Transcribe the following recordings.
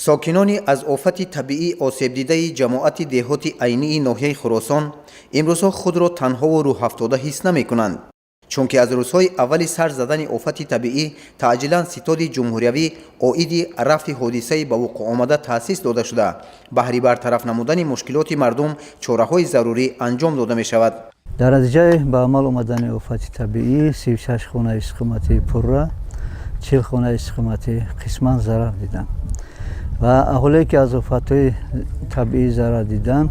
ساکنانی از آفت طبیعی آسیب دیده جماعت دهات عینی ناحیه خراسان امروزها خود را تنها و روح افتاده حس نمی کنند، چون که از روزهای اول سر زدن آفت طبیعی تعجیلا ستاد جمهوریوی عاید رفع حادثه به وقوع آمده تأسیس داده شده بهر برطرف نمودن مشکلات مردم چاره‌های ضروری انجام داده می شود. در نتیجه به عمل آمدن آفت طبیعی 36 خانه استقامتی پرره، 40 خانه استقامتی قسما ضرر دیدند و اهالی که از آفت‌های طبیعی ضرر دیدند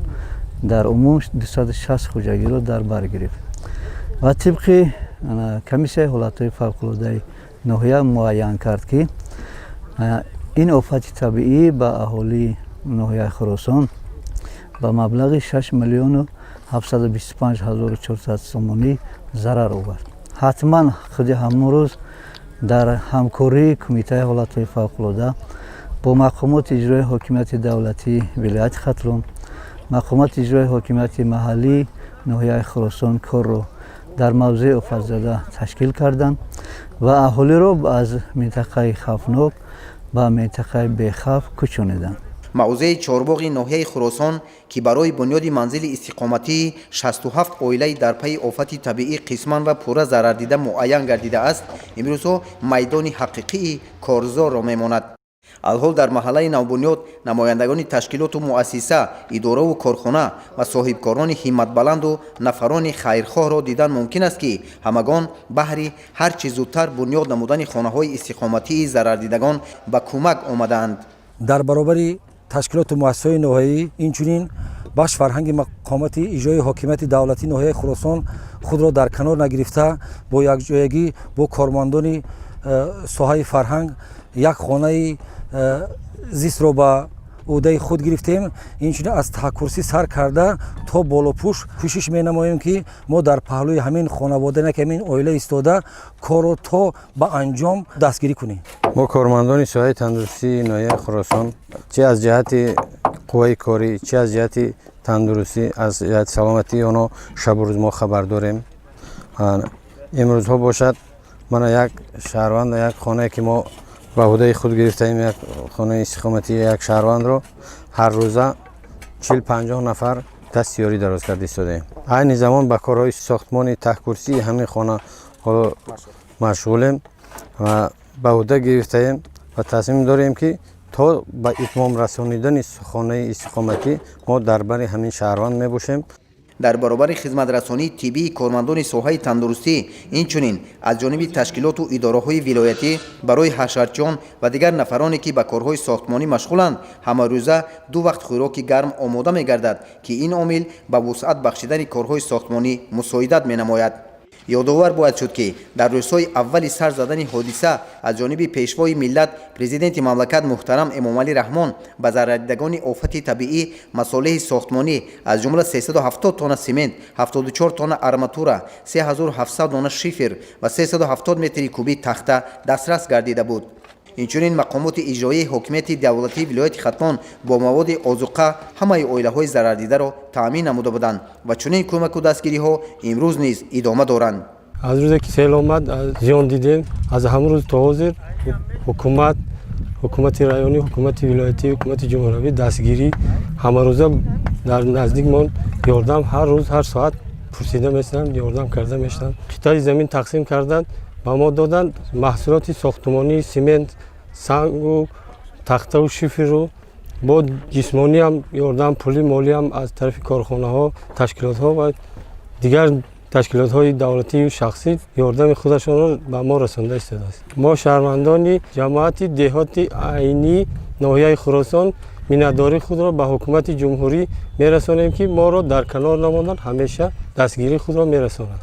در عموم 260 خودجویی را در بر گرفت و طبق کمیسیه حالت‌های فوق‌العاده ناحیه معین کرد که این آفت طبیعی به اهالی ناحیه خراسان به مبلغ 6 میلیون و 725 هزار و 400 تومانی ضرر آورد. حتما خود همون روز در همکاری کمیته حالت‌های فوق‌العاده با مقامات اجرای حاکمیت دولتی ولایت خطرون، مقامات اجرای حاکمیت محلی ناحیه خراسان کار را در موضع آفت زده تشکیل کردند و اهالی را از منطقه خوفناک به منطقه بی‌خوف کوچانیدند. موضع چهارباغ ناحیه خراسان که برای بنیاد منزل استقامتی 67 عائله در پی آفت طبیعی قسما و پوره ضرر دیده معین گردیده است، امروزها میدان حقیقی کارزار را میماند. الحال در محله نوبنیاد نمایندگان تشکیلات و مؤسسه، اداره و کارخانه و صاحبکاران همت بلند و نفران خیرخواه را دیدن ممکن است که همگان بهر هر چه زودتر بنیاد نمودن خانه‌های استقامتی ضرر دیدگان به کمک آمدند. در برابر تشکیلات و مؤسسه‌های ناحیه‌ای اینچنین بخش فرهنگ مقامات اجرای حاکمیت دولتی ناحیه خراسان خود را در کنار نگرفته با یکجایگی با کارمندان ساحه فرهنگ یک خانه زیست را به عهده خود گرفتیم. اینچنین از تحکرسی سر کرده تا بالا پوش کوشش می نماییم که ما در پهلوی همین خانواده که همین عائله ایستاده کار را تا به انجام دستگیری کنیم. ما کارمندان ساحه تندرستی ناحیه خراسان چه از جهت قوه کاری چه از جهت تندرستی از جهت سلامتی آنها شب و روز ما خبر داریم. امروز ها باشد من یک شهروند یک خانه که ما به عهده خود گرفتیم، یک خانه استقامتی یک شهروند رو هر روزه 40-50 نفر دستیاری دراز کرده ایستادیم. عین زمان به کارهای ساختمان تحکرسی همین خانه مشغولیم و به عهده گرفتیم و تصمیم داریم که تا به اتمام رسانیدن خانه استقامتی ما در بر همین شهروند می باشیم. در برابر خدمت رسانی طبی کارمندان ساحه تندرستی اینچنین از جانب تشکیلات و اداره‌های ولایتی برای حشرچیان و دیگر نفرانی که به کارهای ساختمانی مشغولند همه روزه 2 وقت خوراک گرم آماده می‌گردد که این عامل به وسعت بخشیدن کارهای ساختمانی مساعدت می‌نماید. یادآور باید شد که در روزهای اول سر زدن حادثه از جانب پیشوای ملت پرزیدنت مملکت محترم امامعلی رحمان به ضرردیدگان آفت طبیعی مصالح ساختمانی از جمله 370 تن سمنت، 74 تن آرماتور، 3700 دانه شیفر و 370 متر کوبی تخته دسترس گردیده بود. اینچنین مقامات اجرایی حاکمیت دولتی ولایت ختلان با مواد آذوقه همه عائله‌های ضرر دیده را تامین نموده بودند و چنین کمک و دستگیری‌ها امروز نیز ادامه دارند. از روزی که سیل آمد از زیان دیدیم، از همون روز تا حاضر حکومت رایونی، حکومت ولایتی، حکومت جمهوری دستگیری همه روزه در نزدیک ما یاردم هر روز هر ساعت پرسیده می‌شدن، یاردم کرده می‌شدن. قطعه زمین تقسیم کردند به ما دادن محصولات ساختمانی، سمنت، سنگ و تخته و شیفر رو با جسمانی هم یاردم پولی مالی هم از طرف کارخانه ها، تشکیلات ها و دیگر تشکیلات های دولتی و شخصی یاردم خودشان را به ما رسانده است. ما شهروندان جماعت دهات عینی ناحیه خراسان میانه‌داری خود را به حکومت جمهوری میرسانیم که ما را در کنار نماندن همیشه دستگیری خود را میرسانند.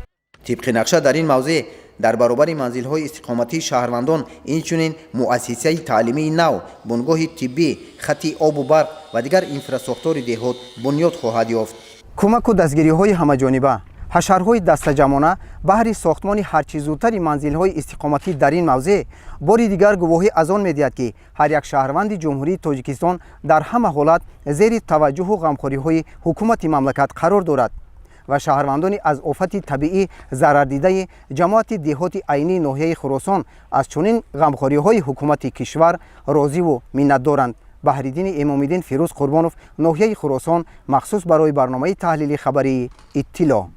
طبق نقشه در این موضوع در برابر منزل‌های استقامتی شهروندان اینچنین مؤسسه تعلیمی نو، بنگاه طبی، خط آب و برق و دیگر اینفراستراکچور دهات بنیاد خواهد یافت. کمک و دستگیری‌های همه‌جانبه، حشرهای دستجمانه بهر ساختمان هرچه زودتر منزل‌های استقامتی در این موضوع باری دیگر گواهی از آن می‌دهد که هر یک شهروند جمهوری تاجیکستان در همه حالت زیر توجه و غمخوری‌های حکومت مملکت قرار دارد و شهروندان از آفت طبیعی ضرر دیده جماعت دهات عینی ناحیه خراسان از چنین غمخوری‌های حکومت کشور راضی و منت دارند بهریدین امامیدین فیروز قربانوف، ناحیه خراسان، مخصوص برای برنامه تحلیل خبری اطلاع.